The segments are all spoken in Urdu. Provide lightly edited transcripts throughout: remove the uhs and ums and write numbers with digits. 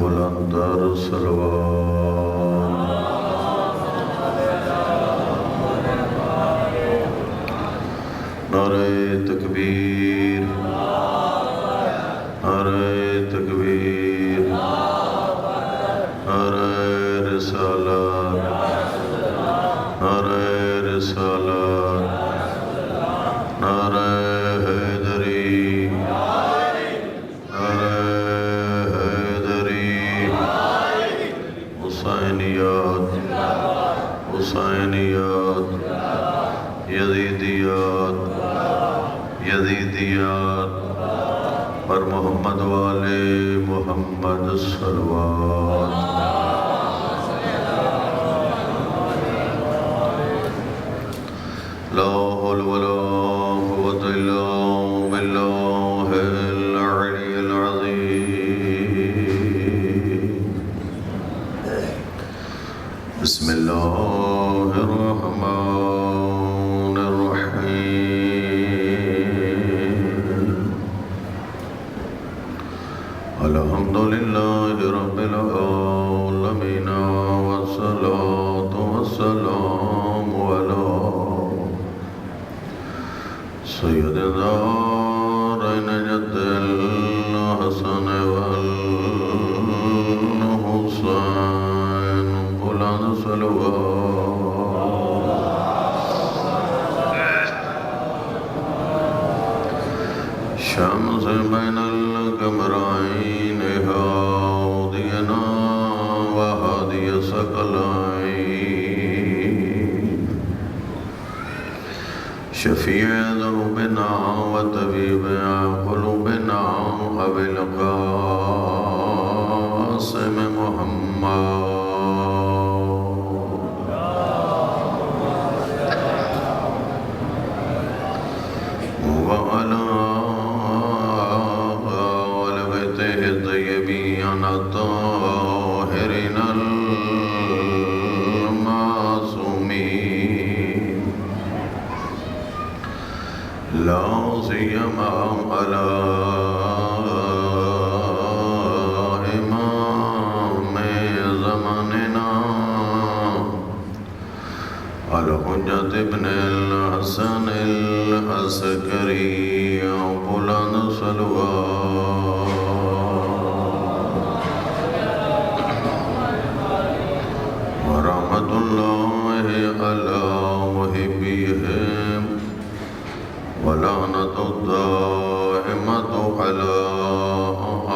بلندر صلوات۔ نعرہ تکبیر، نعرہ تکبیر، نعرہ رسالت، نعرہ رسالت، نعرہ حیدری، نعرہ حیدری، حسینیات، حسینیات، یزیدیات، یزیدیات، پر محمد والے محمد صلوات۔ لا حول ولا قوة إلا بالله العلي العظيم۔ بسم الله الرحمن الرحيم۔ الحمد لله رب العالمين، والصلاة والسلام على سید الدارین جد الحسن والحسین بلند صلوات۔ شمس بین القمرین ہادینا وہادی ثقلین، شفیع ذنوبنا وطبیب قلوبنا ابو القاسم محمد وعلى آل بیتہ الطیبین الطاہرین المعصومین، لا سیما علی امام زماننا الحجۃ ابن الحسن العسکری بلند صلوات۔ ورحمۃ اللہ علی محبیہم، ولعنۃ الدائمۃ علی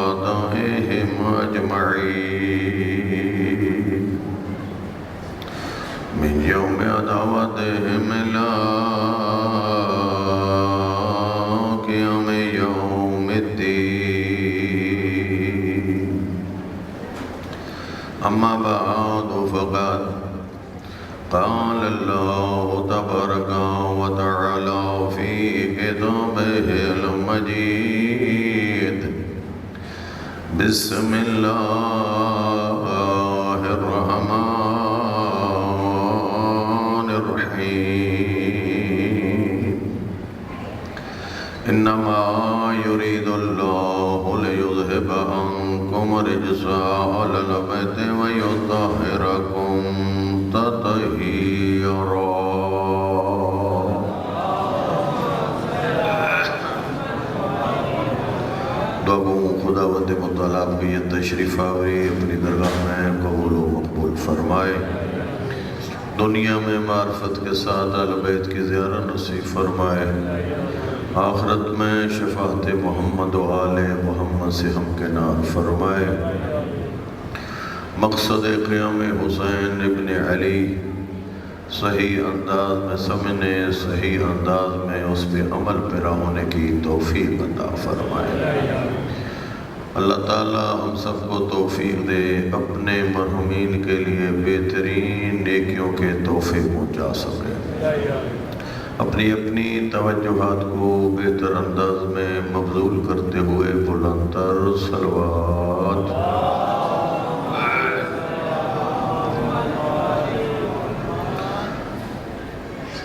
اعدائہم اجمعین، من یوم عداوتہم الی قیام یوم الدین۔ اما بعد فقد قال اللہ تبارک و تعالی فی کتابہ المجید، بسم اللہ الرحمن الرحیم۔ انما یرید اللہ لیذہب عنکم الرجس اہل البیت ویطہرکم تطہیرا۔ دعاؤں خداوند مطالعات کی یہ تشریف آوری اپنی درگاہ میں قبول و مقبول فرمائے، دنیا میں معرفت کے ساتھ اہل بیت کی زیارت نصیب فرمائے، آخرت میں شفاعت محمد و آل محمد سے ہمکنار فرمائے۔ مقصد قیام حسین ابن علی صحیح انداز میں سمجھنے، صحیح انداز میں اس پہ عمل پیرا ہونے کی توفیق عطا فرمائے۔ اللہ تعالی ہم سب کو توفیق دے اپنے مرحومین کے لیے بہترین نیکیوں کے تحفے پہنچا سکے، اپنی توجہات کو بہتر انداز میں مبذول کرتے ہوئے بلندر صلوات۔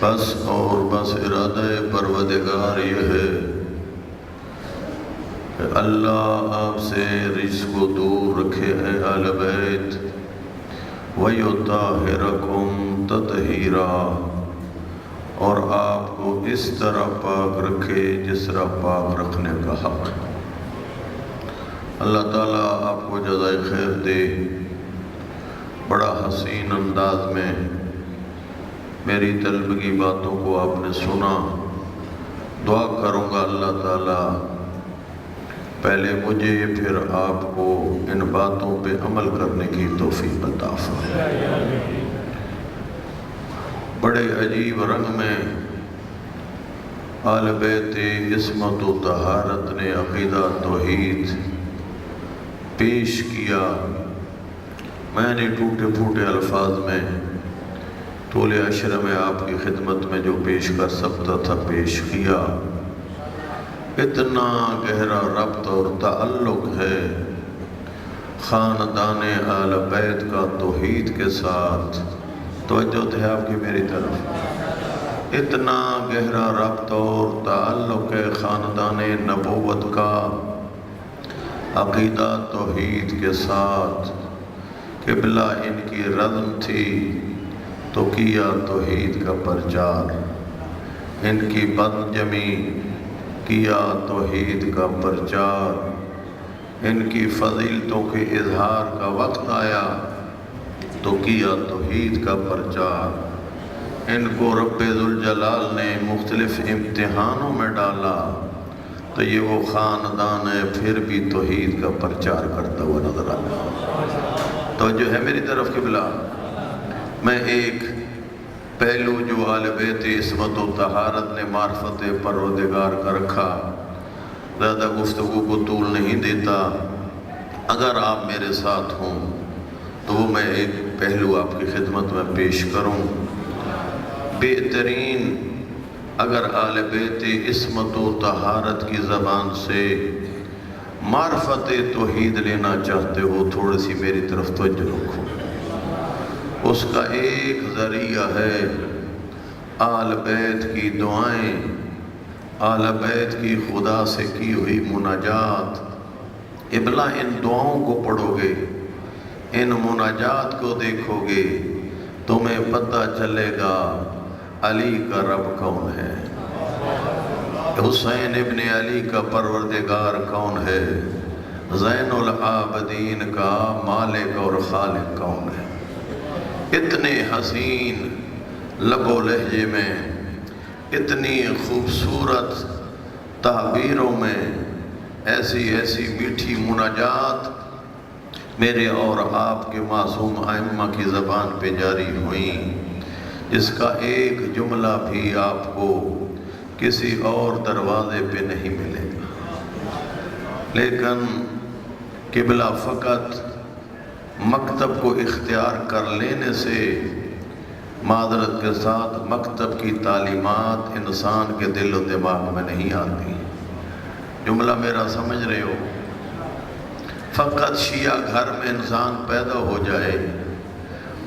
بس اور بس ارادہ پروردگار یہ ہے اللہ آپ سے رجس کو دور رکھے اے اہل بیت وَيُطَهِّرَكُمْ تَطْهِيرًا، اور آپ کو اس طرح پاک رکھے جس طرح پاک رکھنے کا حق۔ اللہ تعالیٰ آپ کو جزائے خیر دے۔ بڑا حسین انداز میں میری طلبگی باتوں کو آپ نے سنا۔ دعا کروں گا اللہ تعالیٰ پہلے مجھے پھر آپ کو ان باتوں پہ عمل کرنے کی توفیق عطا فرمائے۔ بڑے عجیب رنگ میں آل بیت عصمت و طہارت نے عقیدہ توحید پیش کیا۔ میں نے ٹوٹے پھوٹے الفاظ میں طول عشرہ میں آپ کی خدمت میں جو پیش کر سکتا تھا پیش کیا۔ اتنا گہرا ربط اور تعلق ہے خاندان آل بیت کا توحید کے ساتھ۔ توجہ ہے آپ کی میری طرف۔ اتنا گہرا ربط اور تعلق ہے خاندان نبوت کا عقیدہ توحید کے ساتھ کہ بلا ان کی رزم تھی تو کیا توحید کا پرچار، ان کی بدجمی کیا توحید کا پرچار، ان کی فضیلتوں کے اظہار کا وقت آیا تو کیا توحید کا پرچار۔ ان کو رب ذوالجلال نے مختلف امتحانوں میں ڈالا تو یہ وہ خاندان ہے پھر بھی توحید کا پرچار کرتا ہوا نظر آتا۔ تو جو ہے میری طرف قبلہ، میں ایک پہلو جو آل بیت عصمت و طہارت نے معرفت پروردگار کا رکھا، زیادہ گفتگو کو طول نہیں دیتا۔ اگر آپ میرے ساتھ ہوں تو وہ میں ایک پہلو آپ کی خدمت میں پیش کروں۔ بہترین اگر آل بیت عصمت و طہارت کی زبان سے معرفت توحید لینا چاہتے ہو، تھوڑی سی میری طرف توجہ رکھو۔ اس کا ایک ذریعہ ہے آل بیت کی دعائیں، آل بیت کی خدا سے کی ہوئی مناجات۔ ابلا ان دعاؤں کو پڑھو گے، ان مناجات کو دیکھو گے، تمہیں پتہ چلے گا علی کا رب کون ہے، حسین ابن علی کا پروردگار کون ہے، زین العابدین کا مالک اور خالق کون ہے۔ اتنے حسین لب و لہجے میں، اتنی خوبصورت تعبیروں میں ایسی ایسی میٹھی مناجات میرے اور آپ کے معصوم ائمہ کی زبان پہ جاری ہوئیں، جس کا ایک جملہ بھی آپ کو کسی اور دروازے پہ نہیں ملے گا۔ لیکن قبلہ فقط مکتب کو اختیار کر لینے سے، معذرت کے ساتھ، مکتب کی تعلیمات انسان کے دل و دماغ میں نہیں آتی۔ جملہ میرا سمجھ رہے ہو؟ فقط شیعہ گھر میں انسان پیدا ہو جائے،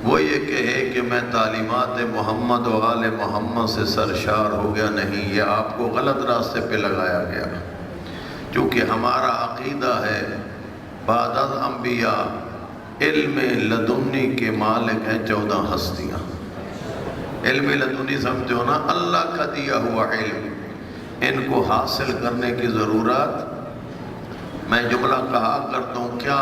وہ یہ کہے کہ میں تعلیمات محمد و آل محمد سے سرشار ہو گیا، نہیں، یہ آپ کو غلط راستے پہ لگایا گیا۔ چونکہ ہمارا عقیدہ ہے بعد از انبیاء علم لدنی کے مالک ہیں 14 ہستیاں۔ علم لدنی سمجھتے ہو نا، اللہ کا دیا ہوا علم، ان کو حاصل کرنے کی ضرورت۔ میں جملہ کہا کرتا ہوں، کیا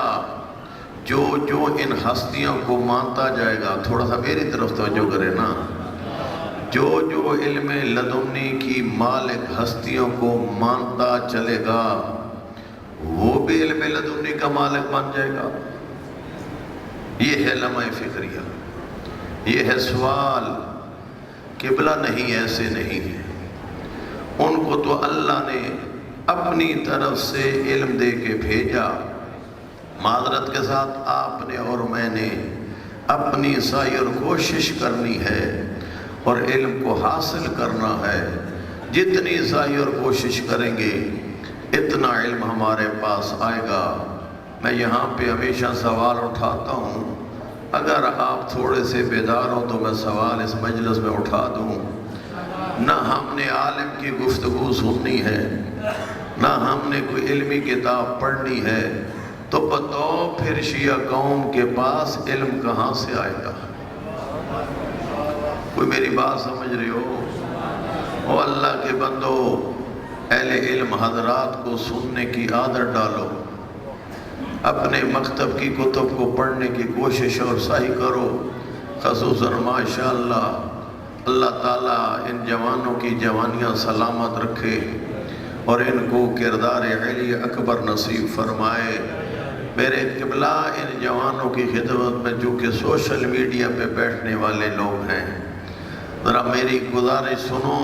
جو ان ہستیوں کو مانتا جائے گا، تھوڑا سا میری طرف توجہ کرے نا، جو علم لدنی کی مالک ہستیوں کو مانتا چلے گا، وہ بھی علم لدنی کا مالک بن جائے گا۔ یہ ہے لمحہ فکریہ، یہ ہے سوال۔ قبلہ نہیں، ایسے نہیں ہے۔ ان کو تو اللہ نے اپنی طرف سے علم دے کے بھیجا۔ معذرت کے ساتھ آپ نے اور میں نے اپنی سعی اور کوشش کرنی ہے اور علم کو حاصل کرنا ہے۔ جتنی سعی اور کوشش کریں گے اتنا علم ہمارے پاس آئے گا۔ میں یہاں پہ ہمیشہ سوال اٹھاتا ہوں، اگر آپ تھوڑے سے بیدار ہو تو میں سوال اس مجلس میں اٹھا دوں۔ نہ ہم نے عالم کی گفتگو سننی ہے، نہ ہم نے کوئی علمی کتاب پڑھنی ہے، تو بتاؤ پھر شیعہ قوم کے پاس علم کہاں سے آئے گا؟ کوئی میری بات سمجھ رہے ہو؟ او اللہ کے بندو، اہل علم حضرات کو سننے کی عادت ڈالو، اپنے مکتب کی کتب کو پڑھنے کی کوشش اور سعی کرو، خصوصاً ماشاءاللہ اللہ تعالیٰ ان جوانوں کی جوانیاں سلامت رکھے اور ان کو کردار علی اکبر نصیب فرمائے۔ میرے قبلہ ان جوانوں کی خدمت میں جو کہ سوشل میڈیا پہ بیٹھنے والے لوگ ہیں، ذرا میری گزارش سنو،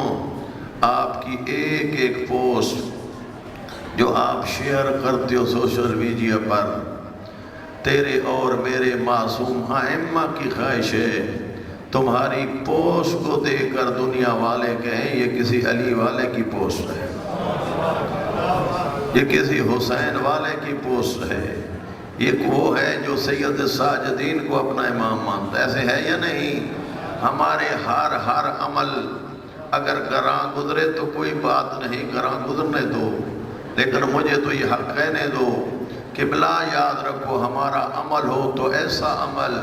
آپ کی ایک ایک پوسٹ جو آپ شیئر کرتے ہو سوشل میڈیا پر، تیرے اور میرے معصوم ائمہ کی خواہش ہے تمہاری پوسٹ کو دیکھ کر دنیا والے کہیں یہ کسی علی والے کی پوسٹ ہے، یہ کسی حسین والے کی پوسٹ ہے، یہ وہ ہے جو سید ساجدین کو اپنا امام مانتا ہے۔ ایسے ہے یا نہیں؟ ہمارے ہر عمل اگر گراں گزرے تو کوئی بات نہیں، گراں گزرنے دو، لیکن مجھے تو یہ حق کہنے دو کہ بلا یاد رکھو ہمارا عمل ہو تو ایسا عمل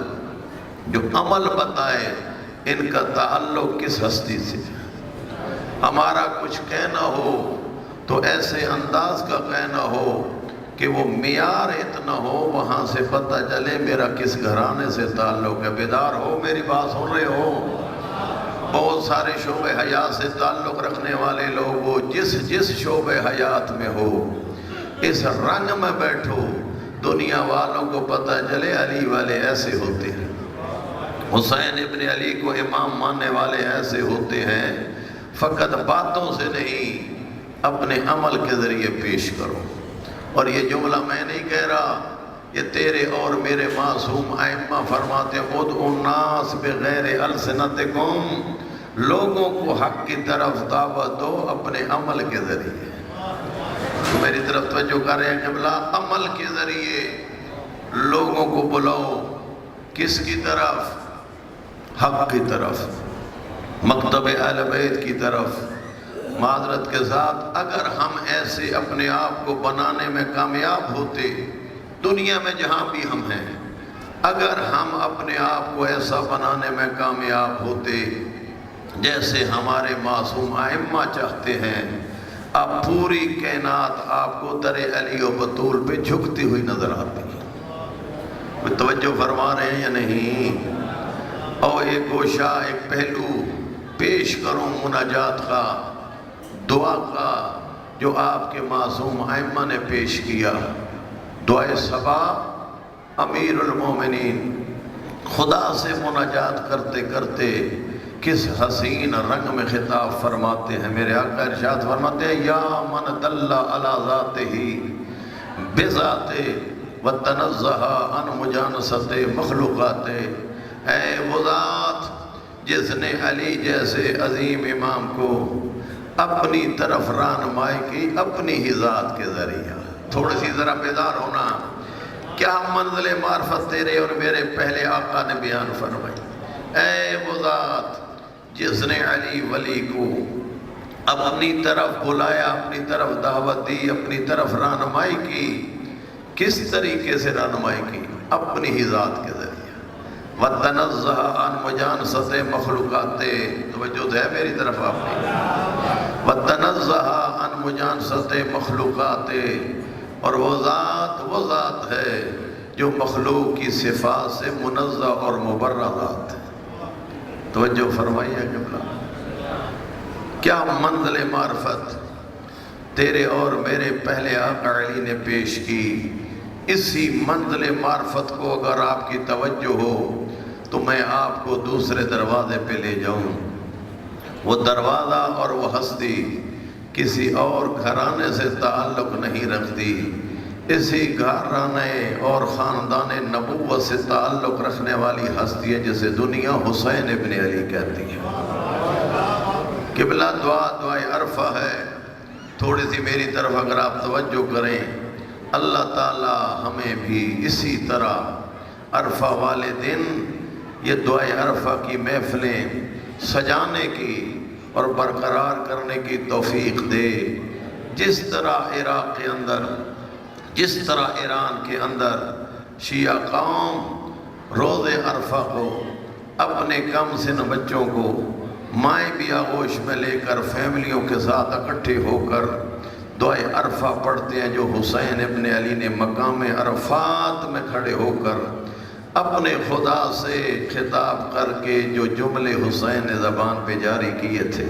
جو عمل بتائے ان کا تعلق کس ہستی سے، ہمارا کچھ کہنا ہو تو ایسے انداز کا کہنا ہو کہ وہ معیار اتنا ہو وہاں سے پتہ چلے میرا کس گھرانے سے تعلق ہے۔ بیدار ہو، میری بات سن رہے ہو؟ بہت سارے شعبہ حیات سے تعلق رکھنے والے لوگ ہو، جس شعبہ حیات میں ہو اس رنگ میں بیٹھو، دنیا والوں کو پتہ چلے علی والے ایسے ہوتے ہیں، حسین ابن علی کو امام ماننے والے ایسے ہوتے ہیں۔ فقط باتوں سے نہیں، اپنے عمل کے ذریعے پیش کرو۔ اور یہ جملہ میں نہیں کہہ رہا، یہ تیرے اور میرے معصوم ائمہ فرماتے ہیں ادعوا الناس بغیر السنتکم، لوگوں کو حق کی طرف دعوت دو اپنے عمل کے ذریعے۔ میری طرف توجہ کر رہے ہیں قبلہ، عمل کے ذریعے لوگوں کو بلاؤ، کس کی طرف؟ حق کی طرف، مکتب اہل بیت کی طرف۔ معذرت کے ساتھ اگر ہم ایسے اپنے آپ کو بنانے میں کامیاب ہوتے، دنیا میں جہاں بھی ہم ہیں، اگر ہم اپنے آپ کو ایسا بنانے میں کامیاب ہوتے جیسے ہمارے معصوم ائمہ چاہتے ہیں، اب پوری کائنات آپ کو در علی و بطول پہ جھکتی ہوئی نظر آتی ہے۔ توجہ فرما رہے ہیں یا نہیں؟ اور ایک گوشہ، ایک پہلو پیش کروں مناجات کا، دعا کا، جو آپ کے معصوم ائمہ نے پیش کیا۔ دعائے صباح، امیر المومنین خدا سے مناجات کرتے کرتے کس حسین رنگ میں خطاب فرماتے ہیں۔ میرے آقا ارشاد فرماتے ہیں یا من دل علی ذاتہ بذاتہ وتنزہ عن مجانست مخلوقات، اے وہ ذات جس نے علی جیسے عظیم امام کو اپنی طرف رہنمائی کی اپنی ہی ذات کے ذریعہ۔ تھوڑی سی ذرا بیدار ہونا، کیا منزل معرفت تیرے اور میرے پہلے آقا نے بیان فرمائی۔ اے وہ ذات جس نے علی ولی کو اپنی طرف بلایا، اپنی طرف دعوت دی، اپنی طرف رہنمائی کی، کس طریقے سے رہنمائی کی؟ اپنی ہی ذات کے ذریعہ۔ وَتَنَزَّهَ عَنْ مُجَانَسَةِ مَخْلُوقَاتِ، توجہ ہے میری طرف آپ نے؟ وَتَنَزَّهَ عَنْ مُجَانَسَةِ مَخْلُوقَاتِ، اور وہ ذات ہے جو مخلوق کی صفات سے منزہ اور مبرہ ذات ہے۔ توجہ فرمائیے قبلہ، کیا منزل معرفت تیرے اور میرے پہلے آقا علی نے پیش کی۔ اسی منزل معرفت کو اگر آپ کی توجہ ہو تو میں آپ کو دوسرے دروازے پہ لے جاؤں۔ وہ دروازہ اور وہ ہستی کسی اور گھرانے سے تعلق نہیں رکھتی، اسی گھرانے اور خاندان نبوت سے تعلق رکھنے والی ہستی ہے جسے دنیا حسین ابن علی کہتی ہے۔ قبلہ دعائے عرفہ ہے، تھوڑی سی میری طرف اگر آپ توجہ کریں، اللہ تعالی ہمیں بھی اسی طرح عرفہ والے دن یہ دعائے عرفہ کی محفلیں سجانے کی اور برقرار کرنے کی توفیق دے۔ جس طرح عراق کے اندر، جس طرح ایران کے اندر شیعہ قوم روز عرفہ کو اپنے کم سن بچوں کو مائیں بھی آغوش میں لے کر فیملیوں کے ساتھ اکٹھے ہو کر دعائے عرفہ پڑھتے ہیں، جو حسین ابن علی نے مقام عرفات میں کھڑے ہو کر اپنے خدا سے خطاب کر کے جو جملے حسین نے زبان پہ جاری کیے تھے،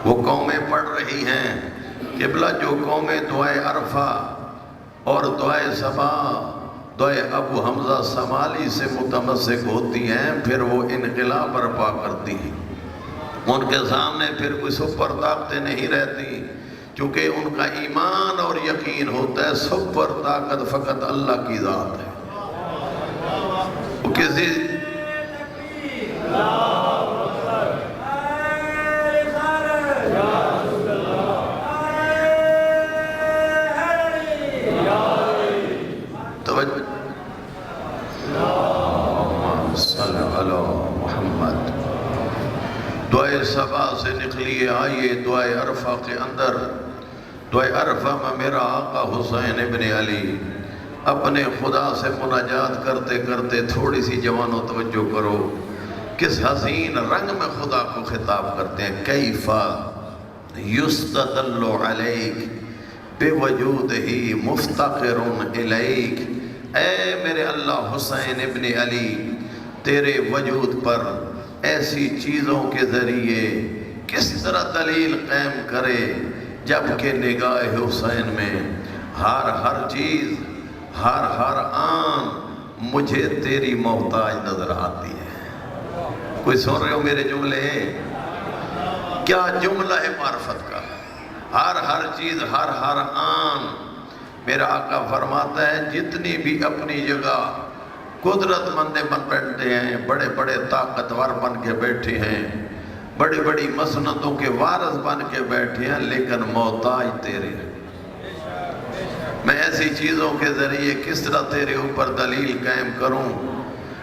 وہ قومیں پڑھ رہی ہیں۔ قبلہ جو قومیں دعائے عرفہ اور دعائے صبا، دعائے ابو حمزہ سمالی سے متمسک ہوتی ہیں، پھر وہ انقلاب برپا کرتی ہیں۔ ان کے سامنے پھر کوئی سپر طاقتیں نہیں رہتی، چونکہ ان کا ایمان اور یقین ہوتا ہے سپر طاقت فقط اللہ کی ذات ہے۔ وہ کسی دعائے صبا سے نکلیے، آئیے دعائے عرفہ کے اندر۔ دعائے عرفہ میں میرا آقا حسین ابن علی اپنے خدا سے مناجات کرتے کرتے، تھوڑی سی جوانوں توجہ کرو، کس حسین رنگ میں خدا کو خطاب کرتے ہیں۔ کیفا یستدل علیک بوجودہ مفتقر الیک، اے میرے اللہ حسین ابن علی، تیرے وجود پر ایسی چیزوں کے ذریعے کس طرح دلیل قائم کرے جبکہ نگاہ حسین میں ہر چیز، ہر آن مجھے تیری محتاج نظر آتی ہے۔ کوئی سن رہے ہو میرے جملے؟ کیا جملہ ہے معرفت کا! ہر چیز، ہر آن۔ میرا آقا فرماتا ہے جتنی بھی اپنی جگہ قدرت مندیں بن بیٹھتے ہیں، بڑے بڑے طاقتور بن کے بیٹھے ہیں، بڑی بڑی مسنتوں کے وارث بن کے بیٹھے ہیں، لیکن محتاج تیرے ہیں۔ میں ایسی چیزوں کے ذریعے کس طرح تیرے اوپر دلیل قائم کروں؟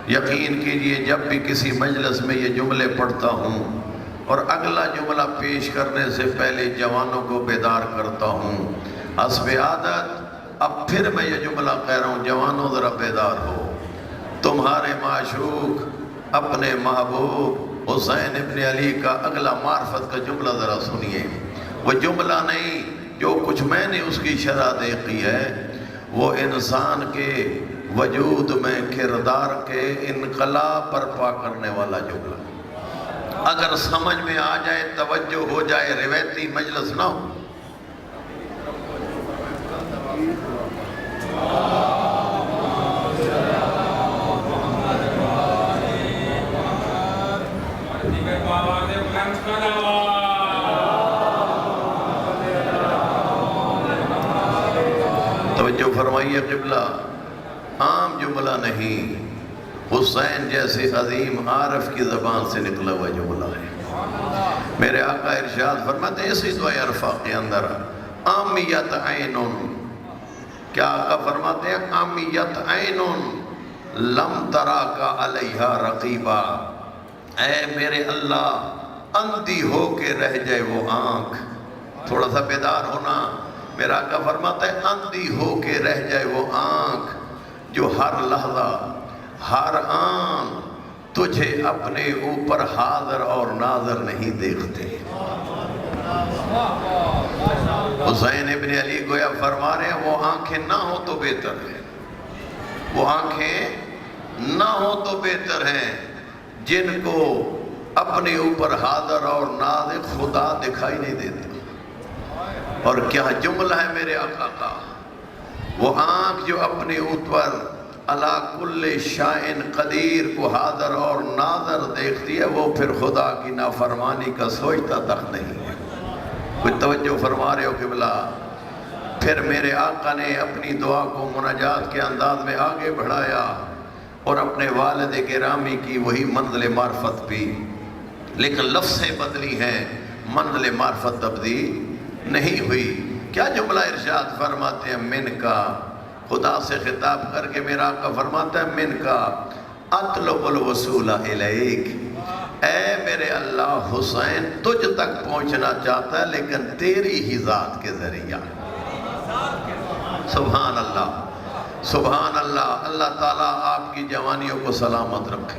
یقین کیجئے جب بھی کسی مجلس میں یہ جملے پڑھتا ہوں اور اگلا جملہ پیش کرنے سے پہلے جوانوں کو بیدار کرتا ہوں، حسب عادت اب پھر میں یہ جملہ کہہ رہا ہوں، جوانوں ذرا بیدار ہو۔ تمہارے معشوق اپنے محبوب حسین ابن علی کا اگلا معرفت کا جملہ ذرا سنیے۔ وہ جملہ نہیں جو کچھ میں نے اس کی شرح دیکھی ہے، وہ انسان کے وجود میں کردار کے انقلاب برپا کرنے والا جملہ۔ اگر سمجھ میں آ جائے، توجہ ہو جائے، روایتی مجلس نہ ہو۔ توجہ فرمائیے، قبلہ عام جملہ نہیں، حسین جیسے عظیم عارف کی زبان سے نکلا ہوا جملہ ہے۔ میرے آقا ارشاد فرماتے ہیں اسی دعائے عرفہ کے اندر، عامیت عین، کیا آقا فرماتے ہیں؟ عامیت عین لم تراک علیہا رقیبا، اے میرے اللہ اندھی ہو کے رہ جائے وہ آنکھ۔ تھوڑا سا بیدار ہونا۔ میرا آقا فرماتا ہے اندھی ہو کے رہ جائے وہ آنکھ جو ہر لحظہ، ہر آن تجھے اپنے اوپر حاضر اور ناظر نہیں دیکھتے۔ حسین ابن علی گویا فرما رہے ہیں وہ آنکھیں نہ ہو تو بہتر ہے، وہ آنکھیں نہ ہو تو بہتر ہیں جن کو اپنے اوپر حاضر اور ناظر خدا دکھائی نہیں دیتا۔ اور کیا جملہ ہے میرے آقا کا! وہ آنکھ جو اپنے اوپر علی کل شائن قدیر کو حاضر اور ناظر دیکھتی ہے، وہ پھر خدا کی نافرمانی کا سوچتا تک نہیں ہے۔ کوئی توجہ فرما رہے ہو قبلہ؟ پھر میرے آقا نے اپنی دعا کو مناجات کے انداز میں آگے بڑھایا اور اپنے والد گرامی کی وہی منزل معرفت بھی، لیکن لفظیں بدلی ہیں، منزل معرفت تبدیل نہیں ہوئی۔ کیا جملہ ارشاد فرماتے ہیں؟ من کا، خدا سے خطاب کر کے میرا آقا فرماتا ہے من کا اطلب الوصول الیک، اے میرے اللہ حسین تجھ تک پہنچنا چاہتا ہے لیکن تیری ہی ذات کے ذریعہ۔ سبحان اللہ، سبحان اللہ۔ اللہ تعالیٰ آپ کی جوانیوں کو سلامت رکھے،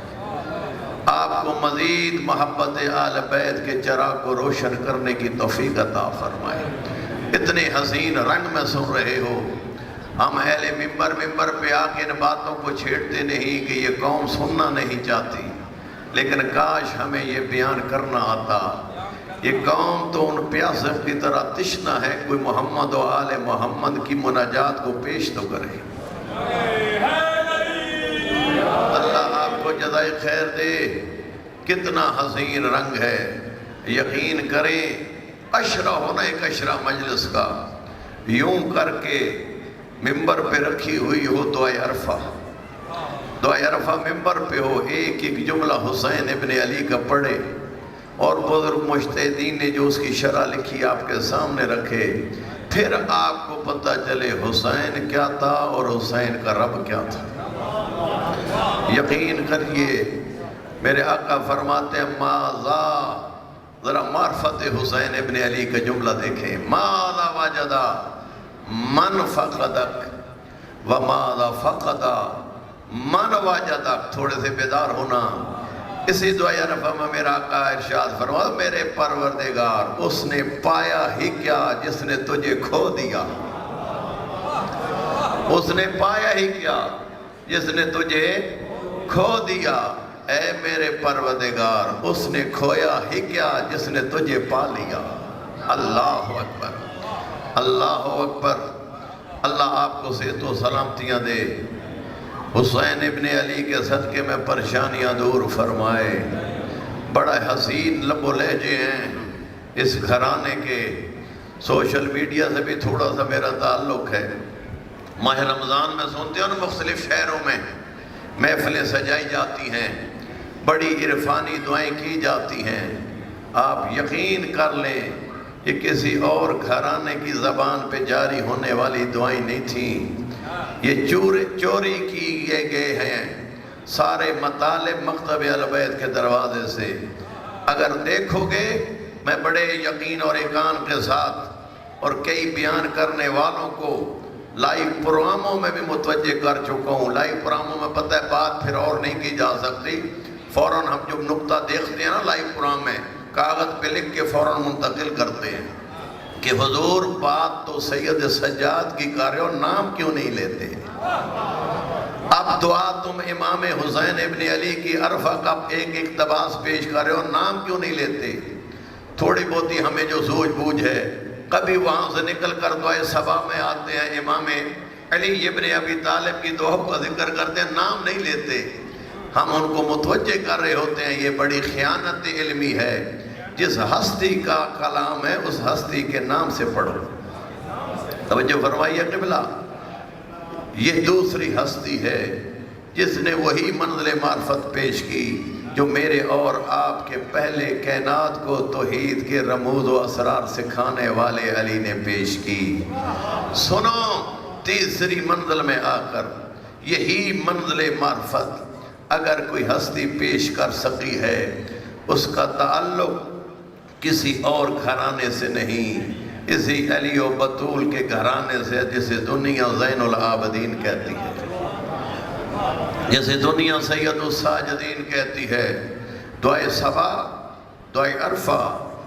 آپ کو مزید محبت آل بیت کے چراغ کو روشن کرنے کی توفیق عطا فرمائے۔ اتنے حسین رنگ میں سن رہے ہو، ہم اہل ممبر پہ آ کے ان باتوں کو چھیڑتے نہیں کہ یہ قوم سننا نہیں چاہتی، لیکن کاش ہمیں یہ بیان کرنا آتا۔ یہ قوم تو ان پیاسوں کی طرح تشنا ہے، کوئی محمد و آل محمد کی مناجات کو پیش تو کرے۔ اللہ آپ کو جزائے خیر دے۔ کتنا حسین رنگ ہے، یقین کریں اشرہ ہونا ایک اشرہ مجلس کا، یوں کر کے ممبر پہ رکھی ہوئی ہو دعائے عرفہ، دعائے عرفہ ممبر پہ ہو، ایک ایک جملہ حسین ابن علی کا پڑھے، اور بزرگ مجتہدین نے جو اس کی شرح لکھی آپ کے سامنے رکھے، پھر آپ کو پتہ چلے حسین کیا تھا اور حسین کا رب کیا تھا۔ یقین کریے میرے آقا فرماتے ہیں ماذا، ذرا معرفت حسین ابن علی کا جملہ دیکھیں، ماذا وجدا من فقدک وماذا فقدا من وجدک۔ تھوڑے سے بیدار ہونا۔ اسی دعائے عرفہ میں میرا آقا ارشاد فرمایا میرے پروردگار اس نے پایا ہی کیا جس نے تجھے کھو دیا، اس نے پایا ہی کیا جس نے تجھے کھو دیا۔ اے میرے پروردگار اس نے کھویا ہی کیا جس نے تجھے پا لیا۔ اللہ اکبر، اللہ اکبر۔ اللہ آپ کو صحت و سلامتیاں دے، حسین ابن علی کے صدقے میں پریشانیاں دور فرمائے۔ بڑا حسین لب و لہجے ہیں اس گھرانے کے، سوشل میڈیا سے بھی تھوڑا سا میرا تعلق ہے۔ ماہ رمضان میں سنتے ہیں مختلف شہروں میں محفلیں سجائی جاتی ہیں، بڑی عرفانی دعائیں کی جاتی ہیں۔ آپ یقین کر لیں یہ کسی اور گھرانے کی زبان پہ جاری ہونے والی دعائیں نہیں تھیں، یہ چوری کیے گئے ہیں سارے مطالب مکتب اہل بیت کے دروازے سے۔ اگر دیکھو گے میں بڑے یقین اور ایقان کے ساتھ اور کئی بیان کرنے والوں کو لائیو پروگراموں میں بھی متوجہ کر چکا ہوں۔ لائیو پروگراموں میں پتہ ہے بات پھر اور نہیں کی جا سکتی، فوراً ہم جو نقطہ دیکھتے ہیں نا لائیو پروگرام میں، کاغذ پہ لکھ کے فوراً منتقل کرتے ہیں کہ حضور بات تو سید سجاد کی کر رہے ہو، نام کیوں نہیں لیتے؟ اب دعا تم امام حسین ابن علی کی عرفہ کا ایک اقتباس پیش کر رہے ہو، نام کیوں نہیں لیتے؟ تھوڑی بہتی ہمیں جو سوجھ بوجھ ہے، کبھی وہاں سے نکل کر دعائے صبا میں آتے ہیں، امام علی ابن ابی طالب کی دعا کا ذکر کرتے ہیں، نام نہیں لیتے۔ ہم ان کو متوجہ کر رہے ہوتے ہیں، یہ بڑی خیانت علمی ہے۔ جس ہستی کا کلام ہے اس ہستی کے نام سے پڑھو۔ توجہ فرمائیے قبلہ، یہ دوسری ہستی ہے جس نے وہی منزل معرفت پیش کی جو میرے اور آپ کے پہلے کائنات کو توحید کے رموز و اسرار سکھانے والے علی نے پیش کی۔ سنو، تیسری منزل میں آ کر یہی منزل معرفت اگر کوئی ہستی پیش کر سکی ہے، اس کا تعلق کسی اور گھرانے سے نہیں، اسی علی و بطول کے گھرانے سے جسے دنیا زین العابدین کہتی ہے، جسے دنیا سید الساجدین کہتی ہے۔ دعائے صبا، دعائے عرفہ،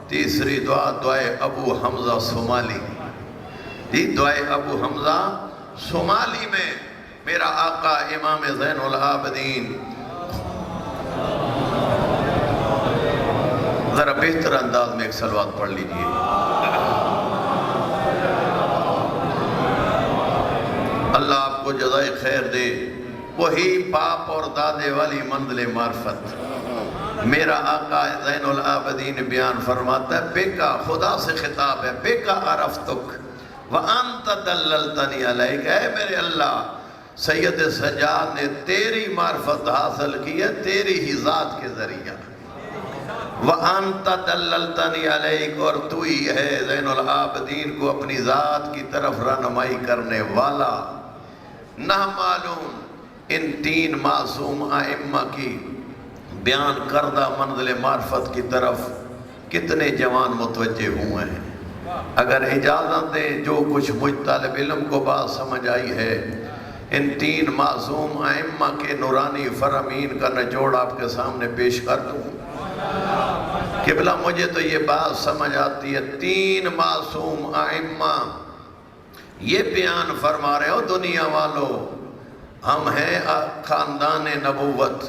تیسری دعا دعائے ابو حمزہ صومالی۔ دعائے ابو حمزہ صومالی میں میرا آقا امام زین العابدین ذرا بہتر انداز میں ایک صلوات پڑھ لیجئے۔ اللہ آپ کو جزائے خیر دے۔ وہی باپ اور دادے والی منزل معرفت میرا آقا زین العابدین بیان فرماتا ہے، بیکا، خدا سے خطاب ہے، بیکا عرفتک وانت دللتنی علیک، اے میرے اللہ سید سجاد نے تیری معرفت حاصل کی ہے تیری ہی ذات کے ذریعہ۔ وَأَنْتَ دَلَّلْتَنِي عَلَيْكَ، اور تو ہی ہے زین العابدین کو اپنی ذات کی طرف رہنمائی کرنے والا۔ نہ معلوم ان تین معصوم ائمہ کی بیان کردہ منزل معرفت کی طرف کتنے جوان متوجہ ہوئے ہیں۔ اگر اجازت دیں جو کچھ مجھ طالب علم کو بات سمجھ آئی ہے، ان 3 معصوم ائمہ کے نورانی فرامین کا نچوڑ آپ کے سامنے پیش کر دوں۔ قبلہ مجھے تو یہ بات سمجھ آتی ہے، 3 معصوم ائمہ یہ بیان فرما رہے ہو، دنیا والوں ہم ہیں خاندان نبوت،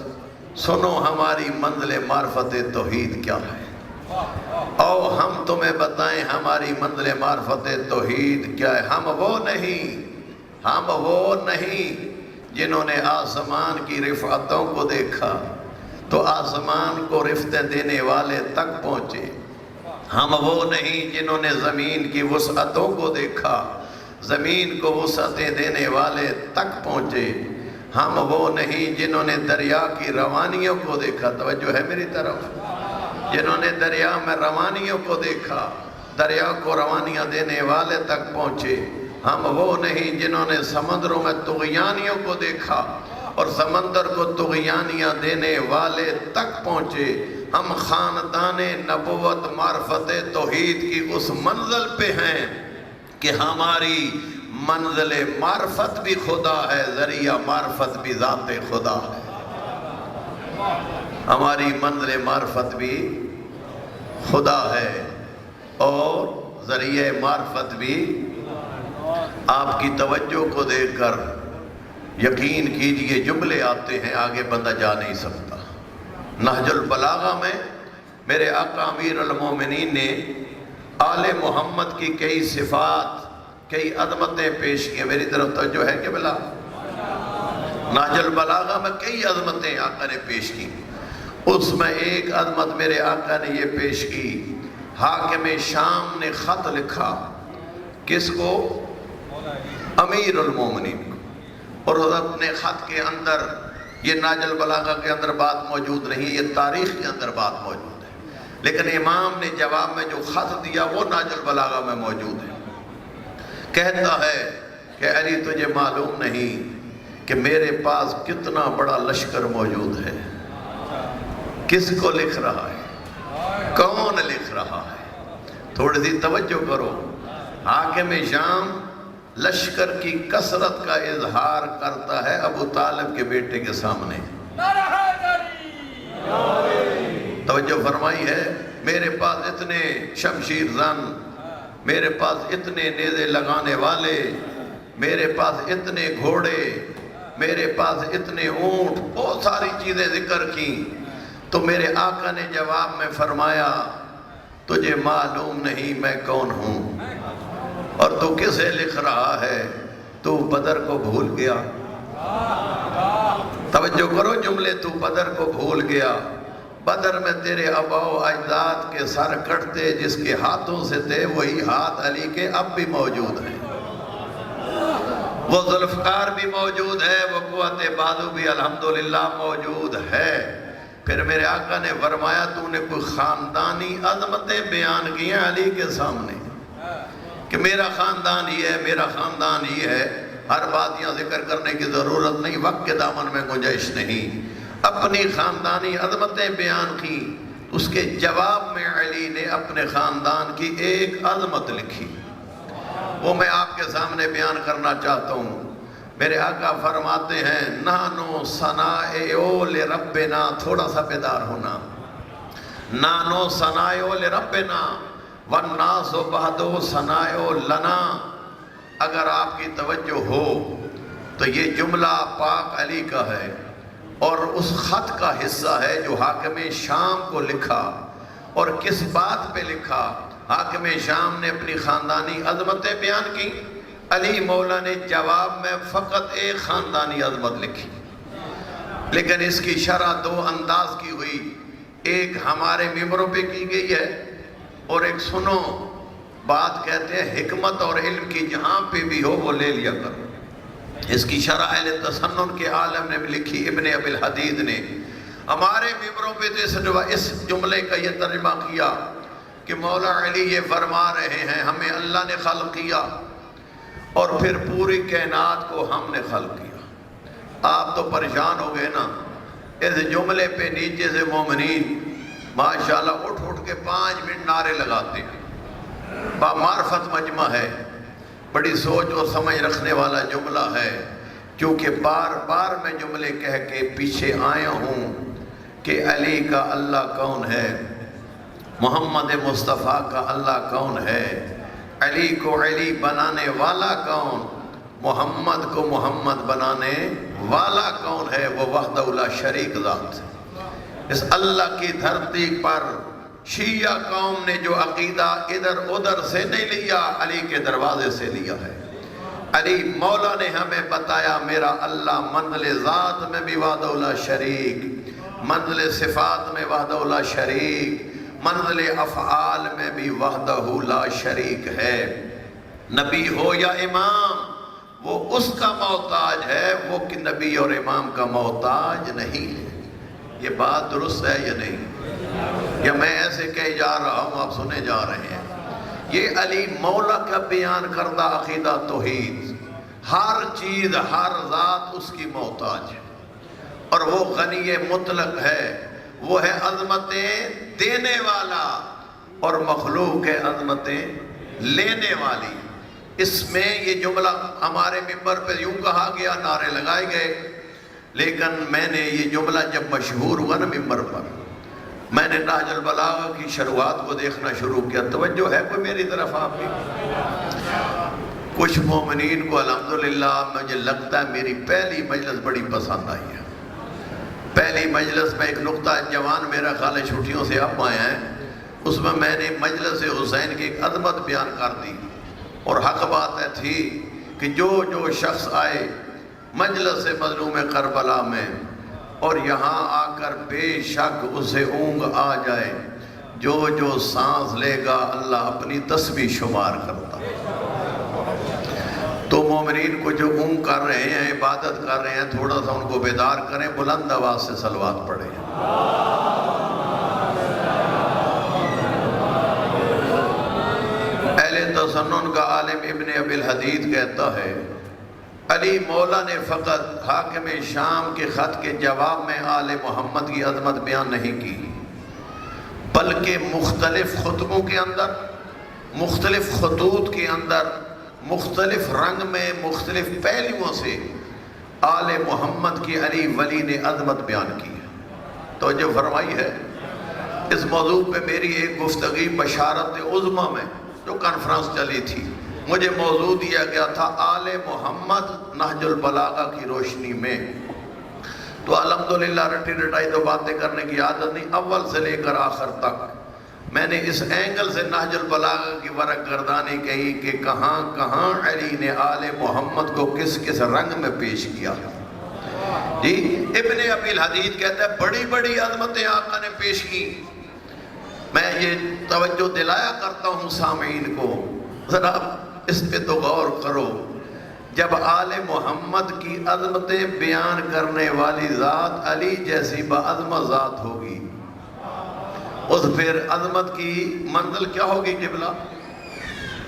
سنو ہماری منزل معرفت توحید کیا ہے، اور ہم تمہیں بتائیں ہماری منزل معرفت توحید کیا ہے۔ ہم وہ نہیں جنہوں نے آسمان کی رفعتوں کو دیکھا تو آسمان کو رفتیں دینے والے تک پہنچے۔ ہم وہ نہیں جنہوں نے زمین کی وسعتوں کو دیکھا، زمین کو وسعتیں دینے والے تک پہنچے۔ ہم وہ نہیں جنہوں نے دریا کی روانیوں کو دیکھا، توجہ ہے میری طرف، جنہوں نے دریا میں روانیوں کو دیکھا، دریا کو روانیاں دینے والے تک پہنچے۔ ہم وہ نہیں جنہوں نے سمندروں میں طغیانیوں کو دیکھا اور سمندر کو طغیانیاں دینے والے تک پہنچے۔ ہم خاندان نبوت معرفت توحید کی اس منزل پہ ہیں کہ ہماری منزل معرفت بھی خدا ہے، ذریعہ معرفت بھی ذات خدا ہے۔ ہماری منزل معرفت بھی خدا ہے اور ذریعہ معرفت بھی۔ آپ کی توجہ کو دیکھ کر یقین کیجئے جملے آتے ہیں، آگے بندہ جا نہیں سکتا۔ نہج البلاغہ میں میرے آقا امیر المومنین نے آل محمد کی کئی صفات، کئی عظمتیں پیش کی۔ میری طرف توجہ ہے کہ بلا؟ نہج البلاغہ میں کئی عظمتیں آقا نے پیش کی، اس میں ایک عظمت میرے آقا نے یہ پیش کی، حاکم شام نے خط لکھا، کس کو؟ امیر المومنین کو، اور اپنے خط کے اندر، یہ نہج البلاغہ کے اندر بات موجود نہیں، یہ تاریخ کے اندر بات موجود ہے، لیکن امام نے جواب میں جو خط دیا وہ نہج البلاغہ میں موجود ہے۔ کہتا ہے کہ علی تجھے معلوم نہیں کہ میرے پاس کتنا بڑا لشکر موجود ہے۔ کس کو لکھ رہا ہے؟ کون لکھ رہا ہے؟ تھوڑی سی توجہ کرو۔ حاکم شام لشکر کی کثرت کا اظہار کرتا ہے ابو طالب کے بیٹے کے سامنے۔ توجہ فرمائی ہے، میرے پاس اتنے شمشیر زن، میرے پاس اتنے نیزے لگانے والے، میرے پاس اتنے گھوڑے، میرے پاس اتنے اونٹ، بہت ساری چیزیں ذکر کی۔ تو میرے آقا نے جواب میں فرمایا، تجھے معلوم نہیں میں کون ہوں اور تو کسے لکھ رہا ہے؟ تو بدر کو بھول گیا۔ توجہ کرو جملے، تو بدر کو بھول گیا۔ بدر میں تیرے آبا و اجداد کے سر کٹتے، جس کے ہاتھوں سے تھے وہی ہاتھ علی کے اب بھی موجود ہیں، وہ ذوالفقار بھی موجود ہے، وہ قوت بازو بھی الحمدللہ موجود ہے۔ پھر میرے آقا نے فرمایا، تو نے کوئی خاندانی عظمتیں بیان کی ہیں علی کے سامنے کہ میرا خاندان یہ ہے، میرا خاندان یہ ہے۔ ہر بات یہاں ذکر کرنے کی ضرورت نہیں، وقت کے دامن میں گنجائش نہیں۔ اپنی خاندانی عظمتیں بیان کی، اس کے جواب میں علی نے اپنے خاندان کی ایک عظمت لکھی، وہ میں آپ کے سامنے بیان کرنا چاہتا ہوں۔ میرے آقا فرماتے ہیں، نانو ثنائیو لربنا، تھوڑا سا بیدار ہونا، نانو ثنائیو لربنا والناس بعدو ثنائیو لنا۔ اگر آپ کی توجہ ہو تو یہ جملہ پاک علی کا ہے اور اس خط کا حصہ ہے جو حاکم شام کو لکھا، اور کس بات پہ لکھا؟ حاکم شام نے اپنی خاندانی عظمتیں بیان کی، علی مولا نے جواب میں فقط ایک خاندانی عظمت لکھی، لیکن اس کی شرح 2 انداز کی ہوئی، ایک ہمارے ممبروں پہ کی گئی ہے اور ایک سنو، بات کہتے ہیں حکمت اور علم کی جہاں پہ بھی ہو وہ لے لیا کرو۔ اس کی شرح اہل تسنن کے عالم نے بھی لکھی، ابن ابی الحدید نے۔ ہمارے ممبروں پہ اس جملے کا یہ ترجمہ کیا کہ مولا علی یہ فرما رہے ہیں، ہمیں اللہ نے خلق کیا اور پھر پوری کائنات کو ہم نے خلق کیا۔ آپ تو پریشان ہو گئے نا، اس جملے پہ نیچے سے مومنین ماشاءاللہ اٹھ اٹھ کے 5 منٹ نعرے لگاتے ہیں۔ بامعرفت مجمع ہے، بڑی سوچ اور سمجھ رکھنے والا جملہ ہے، کیونکہ بار بار میں جملے کہہ کے پیچھے آیا ہوں کہ علی کا اللہ کون ہے، محمد مصطفیٰ کا اللہ کون ہے، علی کو علی بنانے والا کون، محمد کو محمد بنانے والا کون ہے، وہ وحدہ لا شریک ذات ہے۔ اس اللہ کی دھرتی پر شیعہ قوم نے جو عقیدہ ادھر ادھر سے نہیں لیا، علی کے دروازے سے لیا ہے۔ علی مولا نے ہمیں بتایا میرا اللہ منزل ذات میں بھی وحدہ لا شریک، منزل صفات میں وحدہ لا شریک، منزل افعال میں بھی وحدہ لا شریک ہے۔ نبی ہو یا امام وہ اس کا محتاج ہے، وہ کہ نبی اور امام کا محتاج نہیں ہے۔ یہ بات درست ہے یا نہیں؟ یا میں ایسے کہے جا رہا ہوں آپ سنے جا رہے ہیں؟ یہ علی مولا کا بیان کردہ عقیدہ توحید، ہر چیز ہر ذات اس کی محتاج ہے، اور وہ غنی مطلق ہے، وہ ہے عظمتیں دینے والا، اور مخلوق ہے عظمتیں لینے والی۔ اس میں یہ جملہ ہمارے ممبر پہ یوں کہا گیا، نعرے لگائے گئے، لیکن میں نے یہ جملہ جب مشہور ہوا نا ممبر پر، میں نے نہج البلاغہ کی شروعات کو دیکھنا شروع کیا۔ توجہ ہے کوئی میری طرف آپ کی؟ کچھ مومنین کو الحمدللہ مجھے لگتا ہے میری پہلی مجلس بڑی پسند آئی ہے۔ پہلی مجلس میں ایک نقطہ جوان میرا خیال ہے چھٹیوں سے اب آیا ہے، اس میں نے مجلس حسین کی ایک عظمت بیان کر دی، اور حق بات ہے تھی کہ جو شخص آئے مجلس مظلوم کربلا میں اور یہاں آ کر بے شک اسے اونگ آ جائے، جو سانس لے گا اللہ اپنی تسبیح شمار کرتا۔ تو مومنین کو جو اونگ کر رہے ہیں، عبادت کر رہے ہیں، تھوڑا سا ان کو بیدار کریں، بلند آواز سے صلوات پڑھیں۔ اہل تسنن کا عالم ابن ابی الحدید کہتا ہے علی مولا نے فقط حاکم شام کے خط کے جواب میں آل محمد کی عظمت بیان نہیں کی، بلکہ مختلف خطبوں کے اندر، مختلف خطوط کے اندر، مختلف رنگ میں، مختلف پہلوؤں سے آل محمد کی علی ولی نے عظمت بیان کی ہے۔ توجہ فرمائی ہے؟ اس موضوع پہ میری ایک گفتگی بشارت عظمیٰ میں جو کانفرنس چلی تھی، مجھے موضوع دیا گیا تھا آل محمد نہج البلاغہ کی روشنی میں۔ تو الحمدللہ رٹی رٹائی تو باتیں کرنے کی عادت نہیں، اول سے لے کر آخر تک میں نے اس اینگل سے نہج البلاغہ کی ورق گردانی کہی کہ کہاں کہاں علی نے آل محمد کو کس کس رنگ میں پیش کیا۔ جی ابن ابی الحدید کہتا ہے بڑی بڑی عظمتیں آقا نے پیش کی۔ میں یہ توجہ دلایا کرتا ہوں سامعین کو، ذرا اس پہ تو غور کرو، جب آل محمد کی عظمتیں بیان کرنے والی ذات علی جیسی بعظمت ذات ہوگی، اس پھر عظمت کی منزل کیا ہوگی قبلہ؟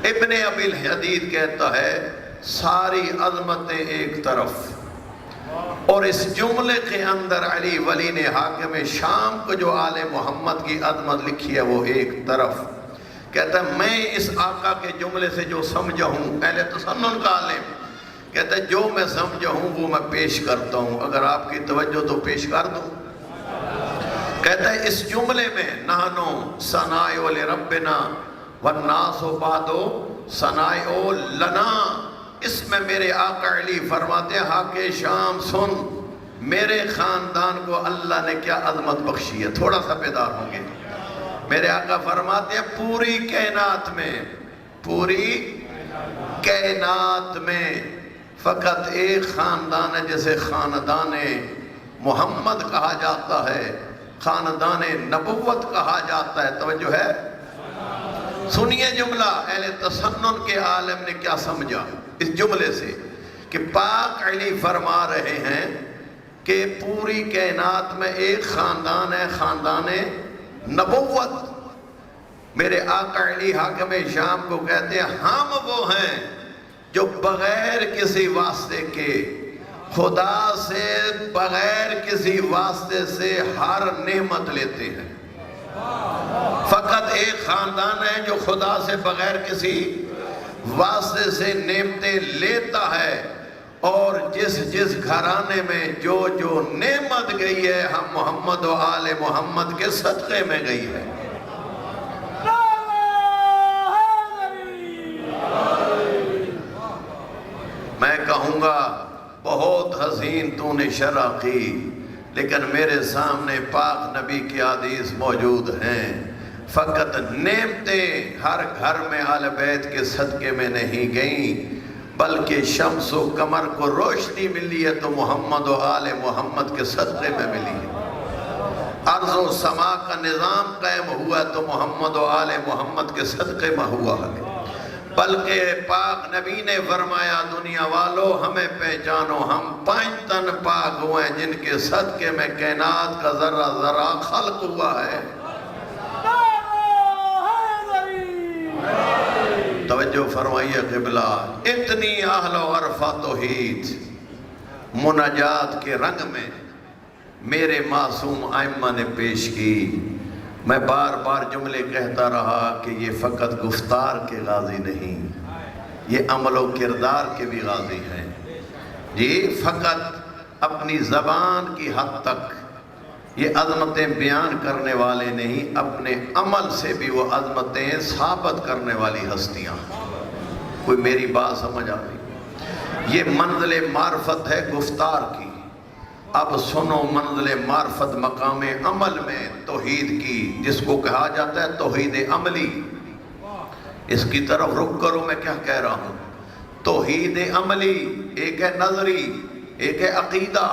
ابن ابی الحدید کہتا ہے ساری عظمتیں ایک طرف، اور اس جملے کے اندر علی ولی نے حاکم شام کو جو آل محمد کی عظمت لکھی ہے وہ ایک طرف۔ کہتا ہے میں اس آقا کے جملے سے جو سمجھا ہوں، اہل تسنن کا عالم کہتا ہے جو میں سمجھا ہوں وہ میں پیش کرتا ہوں، اگر آپ کی توجہ تو پیش کر دوں۔ کہتا ہے اس جملے میں نحنو ثناء لربنا والناس بعد ثناء لنا، اس میں میرے آقا علی فرماتے ہیں حاکم شام سن، میرے خاندان کو اللہ نے کیا عظمت بخشی ہے، تھوڑا سا بیدار ہوں گے۔ میرے آقا فرماتے ہیں پوری کائنات میں، پوری کائنات میں فقط ایک خاندان ہے جسے خاندان محمد کہا جاتا ہے، خاندان نبوت کہا جاتا ہے۔ توجہ ہے؟ سنیے جملہ اہل تسنن کے عالم نے کیا سمجھا اس جملے سے، کہ پاک علی فرما رہے ہیں کہ پوری کائنات میں ایک خاندان ہے، خاندان نبوت۔ میرے آقا علی حاکم شام کو کہتے ہیں ہم وہ ہیں جو بغیر کسی واسطے کے خدا سے بغیر کسی واسطے سے ہر نعمت لیتے ہیں۔ فقط ایک خاندان ہے جو خدا سے بغیر کسی واسطے سے نعمتیں لیتا ہے، اور جس گھرانے میں جو نعمت گئی ہے ہم محمد و آل محمد کے صدقے میں گئی ہے۔ میں کہوں گا بہت حسین تو نے شرح کی، لیکن میرے سامنے پاک نبی کی حدیث موجود ہیں۔ فقط نعمتیں ہر گھر میں آل بیت کے صدقے میں نہیں گئیں، بلکہ شمس و قمر کو روشنی ملی ہے تو محمد و آل محمد کے صدقے میں ملی ہے۔ ارض و سما کا نظام قائم ہوا تو محمد و آل محمد کے صدقے میں ہوا ہے۔ بلکہ پاک نبی نے فرمایا دنیا والو ہمیں پہچانو، ہم 5 تن پاک ہوئے جن کے صدقے میں کائنات کا ذرہ ذرہ خلق ہوا ہے۔ توجہ فرمائیے قبلہ، اتنی اہل و عرفہ توحید مناجات کے رنگ میں میرے معصوم ائمہ نے پیش کی۔ میں بار بار جملے کہتا رہا کہ یہ فقط گفتار کے غازی نہیں، یہ عمل و کردار کے بھی غازی ہیں۔ جی فقط اپنی زبان کی حد تک یہ عظمتیں بیان کرنے والے نہیں، اپنے عمل سے بھی وہ عظمتیں ثابت کرنے والی ہستیاں۔ کوئی میری بات سمجھ آ رہی؟ یہ منزل معرفت ہے گفتار کی۔ اب سنو منزل معرفت مقام عمل میں توحید کی، جس کو کہا جاتا ہے توحید عملی۔ اس کی طرف رک کرو میں کیا کہہ رہا ہوں۔ توحید عملی ایک ہے نظری، ایک ہے عقیدہ،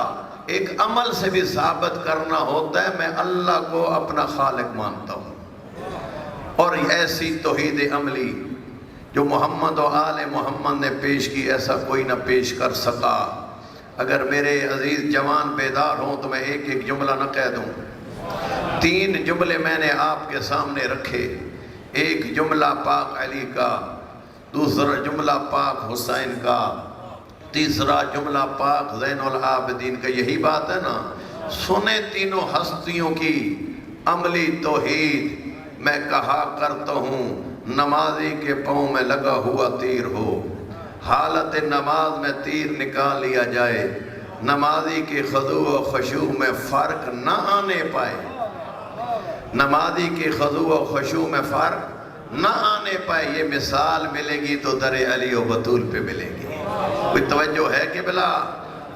ایک عمل سے بھی ثابت کرنا ہوتا ہے میں اللہ کو اپنا خالق مانتا ہوں۔ اور ایسی توحید عملی جو محمد و آل محمد نے پیش کی، ایسا کوئی نہ پیش کر سکا۔ اگر میرے عزیز جوان بیدار ہوں تو میں ایک ایک جملہ نہ کہہ دوں۔ 3 جملے میں نے آپ کے سامنے رکھے، ایک جملہ پاک علی کا، دوسرا جملہ پاک حسین کا، تیسرا جملہ پاک زین العابدین کا۔ یہی بات ہے نا، سنیں تینوں ہستیوں کی عملی توحید۔ میں کہا کرتا ہوں نمازی کے پاؤں میں لگا ہوا تیر ہو، حالت نماز میں تیر نکال لیا جائے، نمازی کے خضوع و خشوع میں فرق نہ آنے پائے، نمازی کے خضوع و خشوع میں فرق نہ آنے پائے۔ یہ مثال ملے گی تو در علی و بطول پہ ملے گی۔ کوئی توجہ ہے کہ بلا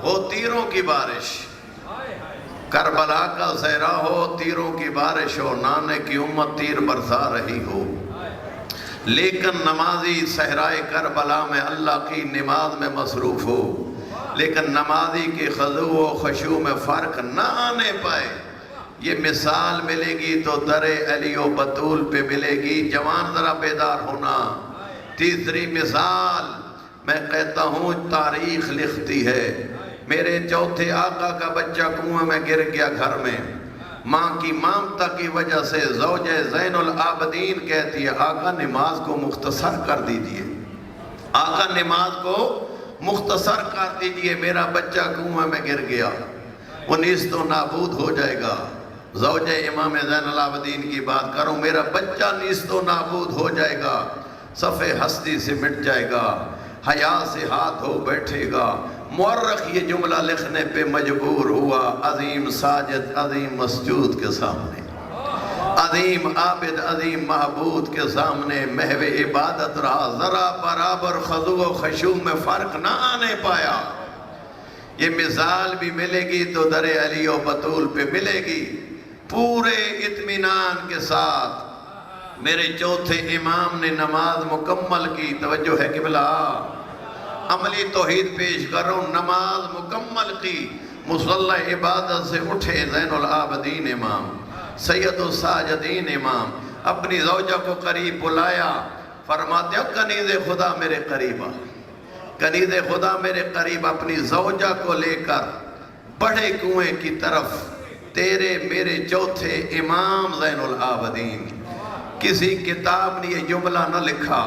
ہو تیروں کی بارش، کربلا کا صحرا ہو تیروں کی بارش ہو، نانے کی امت تیر برسا رہی ہو، لیکن نمازی صحرائے کربلا میں اللہ کی نماز میں مصروف ہو، لیکن نمازی کے خضوع و خشوع میں فرق نہ آنے پائے۔ یہ مثال ملے گی تو در علی و بطول پہ ملے گی۔ جوان ذرا بیدار ہونا۔ تیسری مثال میں کہتا ہوں تاریخ لکھتی ہے، میرے چوتھے آقا کا بچہ کنویں میں گر گیا گھر میں، ماں کی مامتا کی وجہ سے زوجہ زین العابدین کہتی ہے آقا نماز کو مختصر کر دیجئے، آقا نماز کو مختصر کر دیجئے، میرا بچہ کنویں میں گر گیا، وہ نیست و نابود ہو جائے گا۔ زوجہ امام زین العابدین کی بات کروں، میرا بچہ نیست و نابود ہو جائے گا، صفحے ہستی سے مٹ جائے گا، حیا سے ہاتھ ہو بیٹھے گا۔ مورخ یہ جملہ لکھنے پہ مجبور ہوا عظیم ساجد عظیم مسجود کے سامنے، عظیم عابد عظیم معبود کے سامنے محو عبادت رہا، ذرا برابر خضوع و خشوع میں فرق نہ آنے پایا۔ یہ مثال بھی ملے گی تو در علی و بطول پہ ملے گی۔ پورے اطمینان کے ساتھ میرے چوتھے امام نے نماز مکمل کی۔ توجہ ہے قبلہ، عملی توحید پیش کرو، نماز مکمل کی، مصلی عبادت سے اٹھے زین العابدین امام، سید الساجدین امام، اپنی زوجہ کو قریب بلایا، فرماتے کنیز خدا میرے قریب آ، کنیز خدا میرے قریب، اپنی زوجہ کو لے کر بڑے کنویں کی طرف، تیرے میرے چوتھے امام زین العابدین۔ کسی کتاب نے یہ جملہ نہ لکھا،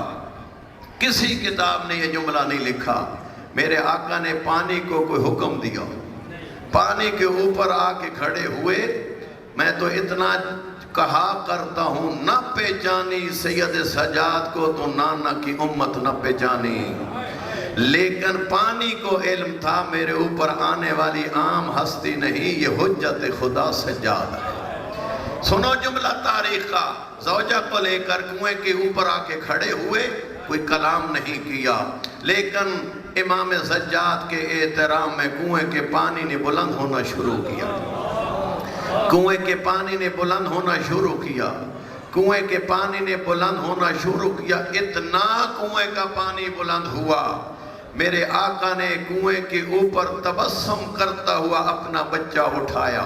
کسی کتاب نے یہ جملہ نہیں لکھا، میرے آقا نے پانی کو کوئی حکم دیا، پانی کے اوپر آ کے کھڑے ہوئے، میں تو اتنا کہا کرتا ہوں نہ پہچانی سید سجاد کو تو نانا کی امت نہ پہچانی، لیکن پانی کو علم تھا میرے اوپر آنے والی عام ہستی نہیں، یہ حجت خدا سجاد ہے۔ سنو جملہ تاریخ کا، زوجہ کو لے کر کنویں کے اوپر آ کے کھڑے ہوئے، کوئی کلام نہیں کیا، لیکن امام سجاد کے احترام میں کنویں کے پانی نے بلند ہونا شروع کیا، کنویں کے پانی نے بلند ہونا شروع کیا، کنویں کے پانی نے بلند ہونا شروع کیا، اتنا کنویں کا پانی بلند ہوا، میرے آقا نے کنویں کے اوپر تبسم کرتا ہوا اپنا بچہ اٹھایا،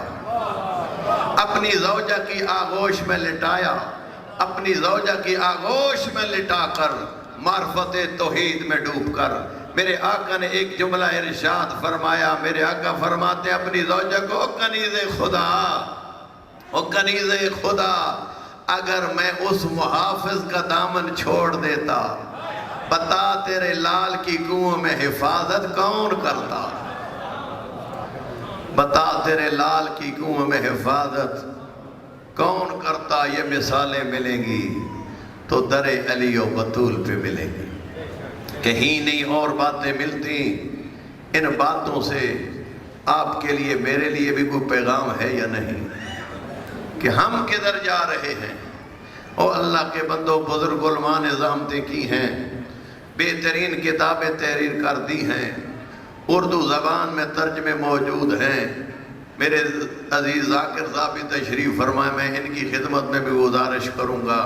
اپنی زوجہ کی آغوش میں لٹایا، اپنی زوجہ کی آغوش میں لٹا کر معرفت توحید میں ڈوب کر میرے آقا نے ایک جملہ ارشاد فرمایا، میرے آقا فرماتے ہیں اپنی زوجہ کو، او کنیز خدا، او کنیز خدا، اگر میں اس محافظ کا دامن چھوڑ دیتا، بتا تیرے لال کی کنویں میں حفاظت کون کرتا؟ بتا تیرے لال کی کنویں میں حفاظت کون کرتا؟ یہ مثالیں ملیں گی تو در علی و بطول پہ ملیں گی، کہیں نہیں اور باتیں ملتی۔ ان باتوں سے آپ کے لیے میرے لیے بھی کوئی پیغام ہے یا نہیں کہ ہم کدھر جا رہے ہیں؟ اور اللہ کے بندوں، بزرگ علماء نے ضابطے کی ہیں، بہترین کتابیں تحریر کر دی ہیں، اردو زبان میں ترجمے موجود ہیں۔ میرے عزیز ذاکر صاحب تشریف فرمائے، میں ان کی خدمت میں بھی گزارش کروں گا،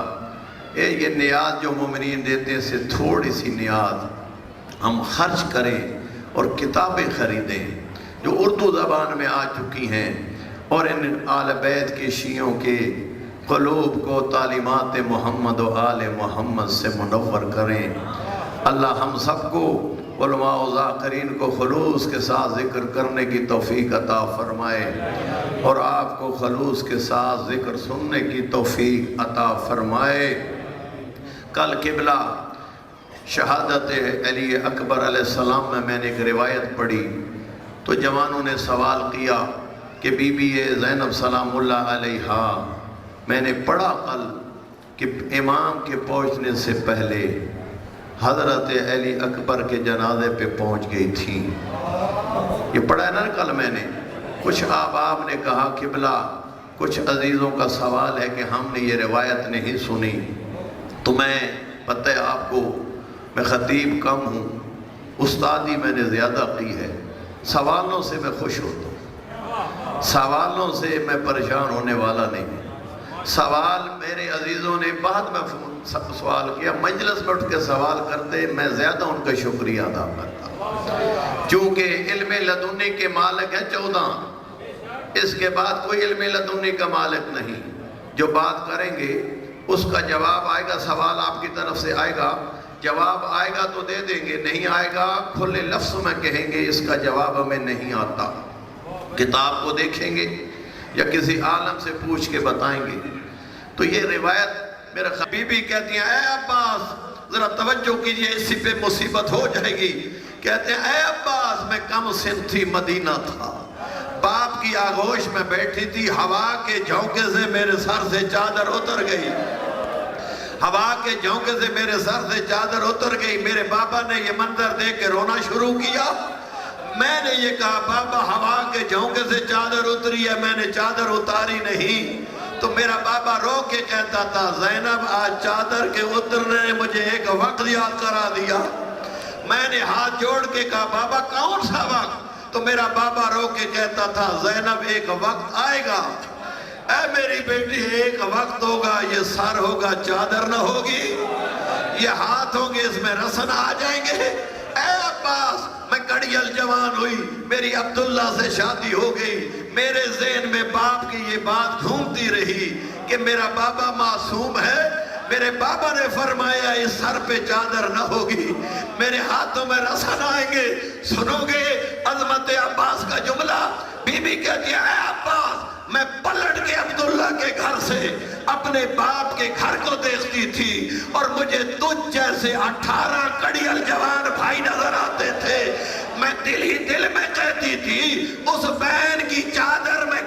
یہ نیاز جو مومنین دیتے ہیں سے تھوڑی سی نیاز ہم خرچ کریں اور کتابیں خریدیں جو اردو زبان میں آ چکی ہیں، اور ان آل بیت کے شیعوں کے قلوب کو تعلیمات محمد و آل محمد سے منور کریں۔ اللہ ہم سب کو، علماء و ذاکرین کو خلوص کے ساتھ ذکر کرنے کی توفیق عطا فرمائے، اور آپ کو خلوص کے ساتھ ذکر سننے کی توفیق عطا فرمائے۔ کل قبلہ شہادت علی اکبر علیہ السلام میں نے ایک روایت پڑھی تو جوانوں نے سوال کیا کہ بی بی زینب سلام اللہ علیہا، میں نے پڑھا کل کہ امام کے پہنچنے سے پہلے حضرت علی اکبر کے جنازے پہ پہنچ گئی تھی، یہ پڑھا ہے نا کل میں نے۔ کچھ آپ نے کہا قبلہ، کچھ عزیزوں کا سوال ہے کہ ہم نے یہ روایت نہیں سنی، تو میں پتہ ہے آپ کو میں خطیب کم ہوں، استادی میں نے زیادہ کی ہے، سوالوں سے میں خوش ہوتا ہوں، سوالوں سے میں پریشان ہونے والا نہیں ہوں۔ سوال میرے عزیزوں نے بعد میں سوال کیا، مجلس میں اٹھ کے سوال کرتے، میں زیادہ ان کا شکریہ ادا کرتا، چونکہ علم لدنی کے مالک ہیں 14، اس کے بعد کوئی علم لدنی کا مالک نہیں، جو بات کریں گے اس کا جواب آئے گا، سوال آپ کی طرف سے آئے گا، جواب آئے گا تو دے دیں گے، نہیں آئے گا کھلے لفظ میں کہیں گے اس کا جواب ہمیں نہیں آتا، کتاب کو دیکھیں گے یا کسی عالم سے پوچھ کے بتائیں گے۔ تو یہ روایت میرے خبیبی کہتی ہیں، اے عباس ذرا توجہ کیجئے، اسی پہ مصیبت ہو جائے گی، کہتے ہیں اے عباس میں کم سن تھی، مدینہ تھا، باپ کی آغوش میں بیٹھی تھی، ہوا کے جھونکے سے میرے سر سے چادر اتر گئی، ہوا کے جھونکے سے میرے سر سے چادر اتر گئی، میرے بابا نے یہ منظر دیکھ کے رونا شروع کیا، میں نے یہ کہا بابا ہوا کے جھونکے سے چادر اتری ہے، میں نے چادر اتاری نہیں، تو میرا بابا رو کے کہتا تھا زینب آج چادر کے اترنے نے مجھے ایک وقت یاد کرا دیا، میں نے ہاتھ جوڑ کے کہا بابا کون سا وقت؟ تو میرا بابا رو کے کہتا تھا زینب ایک وقت آئے گا، اے میری بیٹی ایک وقت ہوگا، یہ سر ہوگا چادر نہ ہوگی، یہ ہاتھ ہوں گے اس میں رسن آ جائیں گے۔ اے عباس میں کڑی الجوان ہوئی، میری عبداللہ سے شادی ہو گئی، میرے ذہن میں باپ کی یہ بات گھومتی رہی کہ میرا بابا معصوم ہے، میرے بابا نے فرمایا اس سر پہ چادر نہ ہوگی، میرے ہاتھوں میں رسن آئیں گے۔ سنو گے عظمت عباس کا جملہ، بی بی کہتی ہے اے عباس میں پلٹ کے عبداللہ کے گھر سے اپنے باپ کے گھر کو دیکھتی تھی اور مجھے تجھ جیسے 18 کڑیل جوان بھائی نظر آتے تھے. میں دل ہی دل میں کہتی تھی اس بہن کی چادر میں